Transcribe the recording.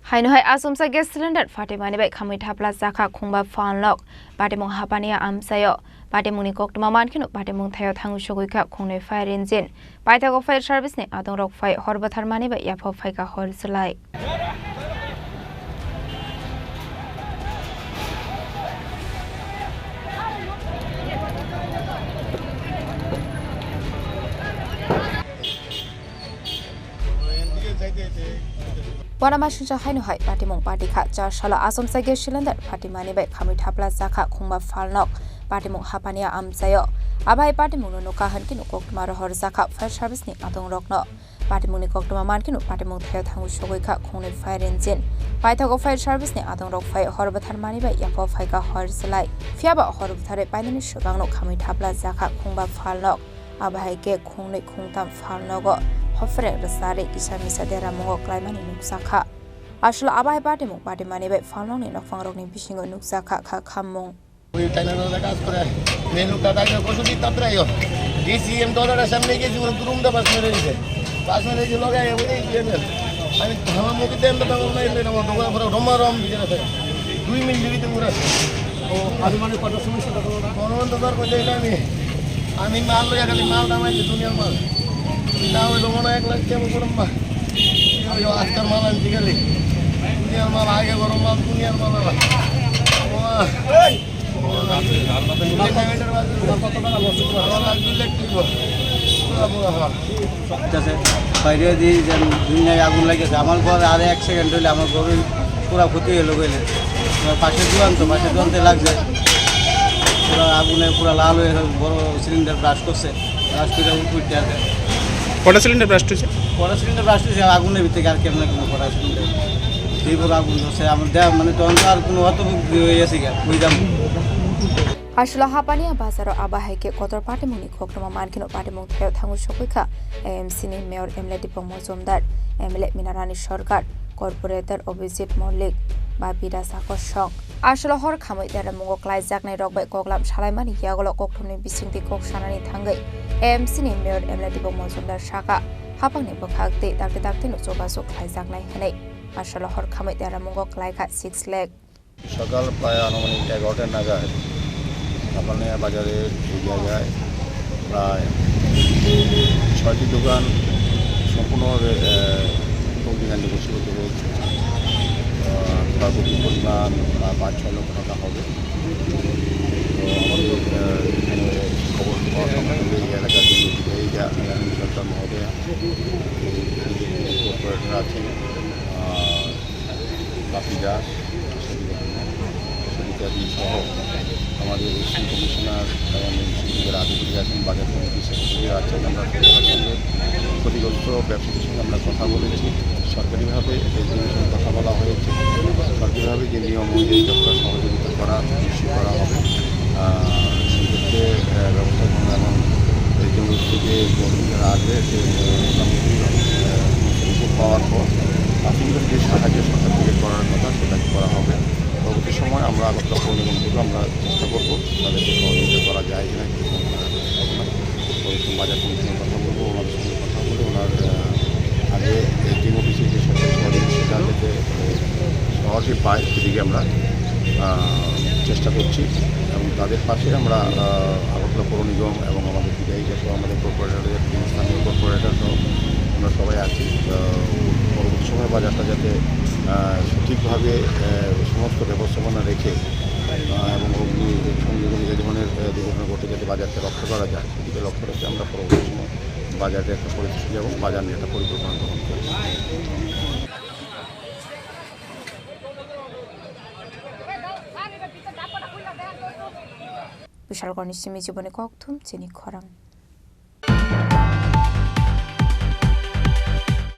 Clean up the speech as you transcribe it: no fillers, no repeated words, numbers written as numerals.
Hainohai asumsa gas cylinder Fatimani by Kamita Plazaka Kumba Fanlock, Batimung Hapania Amsayo, Batimuni Koktuma Mankino, Batimung Tayo Tangushogika, Kone Fire Engine, Baitago Fire Service, Adon Rock Fire, Horbatarmani by Yapo Fika Horselai. Wanamashin Hainohai, Batimung Batika, Jashala Asumsa gas cylinder, Fatimani by Kamita Plazaka Kumba Fanlock, Batimung Hapania Amsayo, Abai Batimun no Kahankino Kokmara Horzaka, Fire Service, Adon Rockno, Batimuni Koktuma Mankino, Batimung Tayo Tangushogika, Kone Fire Engine, Baitago Fire Service, Adon Rock Fire, Horbatarmani by Yapo Fika Horselai, Fiaba Horbatare by the Shugano Kamita Plazaka Kumba Fanlock, Abai Ge Kone Kuntam Fanlogo. Hofre Rasari Kishamisa de Ramongo Climbani Nuksaka. Ashla Abai Batimung Batimani by Falong in a Fangroni fishing on Nuksaka Kamong. We can another Casper, Menuka Cosita Trayo. DCM dollar assembly is will groom the personality. Personality Loga, and Hamamukitan, the government of Romarum, 2 million euros. Oh, Adamani Potosu, I mean, Malaya and Malda went to Junior Mal. Now we don't want to act like Kemurumba. You ask her Mal and Tigally. Junior Malaya or Mal, Junior Malava. বাইরে দিয়ে যেন দুনিয়ায় আগুন লাগেছে আমার পর আর 1 second হলে আমার গরু পুরো ক্ষতি হলো গেলে পাশে দোকানতে লাগছে পুরো আগুনে পুরো লাল হয়ে বড় সিলিন্ডার ব্লাস্ট করছে ব্লাস্ট করে উঠতে আছে কটা সিলিন্ডার ব্লাস্ট হয়েছে আগুনের ভিতরে আর কেমন কোনো কটা সিলিন্ডার এই বড় আগুন হচ্ছে আমার দেহ মানে তখন আর কোনো অত হয়েছে বুঝলাম Ashla Hapania Bazaro Abaheke, Kotor Patimuni, Kokroma Mankino Patimung Tayo Tangushogika, AMC Mayor Emlet Pomozum that Emlet Minarani Shorgat, Corporator Obisit Molik, Babida Sakoshong. Ashla Hor Kamit that a Mungo Klai Zakne Rock by Koklam Shalamani Yagolo Koktuni Bisinti Kokshanani Tangai, AMC Mayor Emlet Pomozum that Shaka, Hapani Bokakti, Dr. Dactino Sobaso Klai Zakne Hene, Ashla Hor Kamit that a Mungo Klai at 6 leg. Shagal Payanomani Tagotan Naga. अपने बाजारे জায়গায় প্রায় 6টি দোকান সম্পূর্ণভাবে অগ্নিকাণ্ডে বসীভূত হয়েছে ক্ষয়ক্ষতির পরিমাণ 5-6 লক্ষ টাকা হবে তো আমাদের এখানে খবর পাওয়া সম্বন্ধে এই এলাকার যিনি সরকার মহোদয়া কর্পোরেটর আছেন বাপি দাস ইত্যাদি সহ আমাদের এসি কমিশনার এবং এসির আধিকারিক আছেন বাজার কমিটির সেক্রেটারি আছেন আমরা সরকারের সঙ্গে ক্ষতিগ্রস্ত ব্যবসায়ীদের সঙ্গে আমরা কথা বলেছি সরকারিভাবে এই জিনিসের কথা বলা হয়েছে সরকারিভাবে যে নিয়ম অনুযায়ী যতটা সহযোগিতা করা নিশ্চিত করা হবে সেক্ষেত্রে ব্যবস্থা গ্রহণ এবং এই যে থেকে যারা আসবে সে মোটামুটি পাওয়ার পর প্রাথমিক যে সাহায্য সরকার থেকে করার কথা সেটা করা হবে পরবর্তী সময় আমরা আগত পরিমাণ থেকে আমরা চেষ্টা করবো তাদেরকে সহযোগিতা করা যায় কিনা বাজার কমিটির কথা বলবো ওনাদের সঙ্গে কথা বলে ওনার আগে টিম অফিসে যে সরকারি সহযোগিতা সেটা যাতে সহজে পায় সেদিকে আমরা চেষ্টা করছি এবং তাদের পাশে আমরা আগরতলা পৌর নিগম এবং আমাদের বিধায়িকা সহ আমাদের কর্পোরেটর স্থানীয় কর্পোরেটর সহ আমরা সবাই আছি পরবর্তী সময় বাজারটা যাতে সঠিকভাবে সমস্ত ব্যবস্থাপনা রেখে এবং অগ্নি সংযোজন যে ধরনের দুর্ঘটনা ঘটে যাতে বাজারকে রক্ষা করা যায় সেদিকে লক্ষ্য রেখে আমরা পরবর্তী সময় বাজারে একটা পরিস্থিতি এবং বাজার নিয়ে একটা পরিকল্পনা গ্রহণ করি বিশাল গণেশ জীবনে ককথুম চিনি খরাং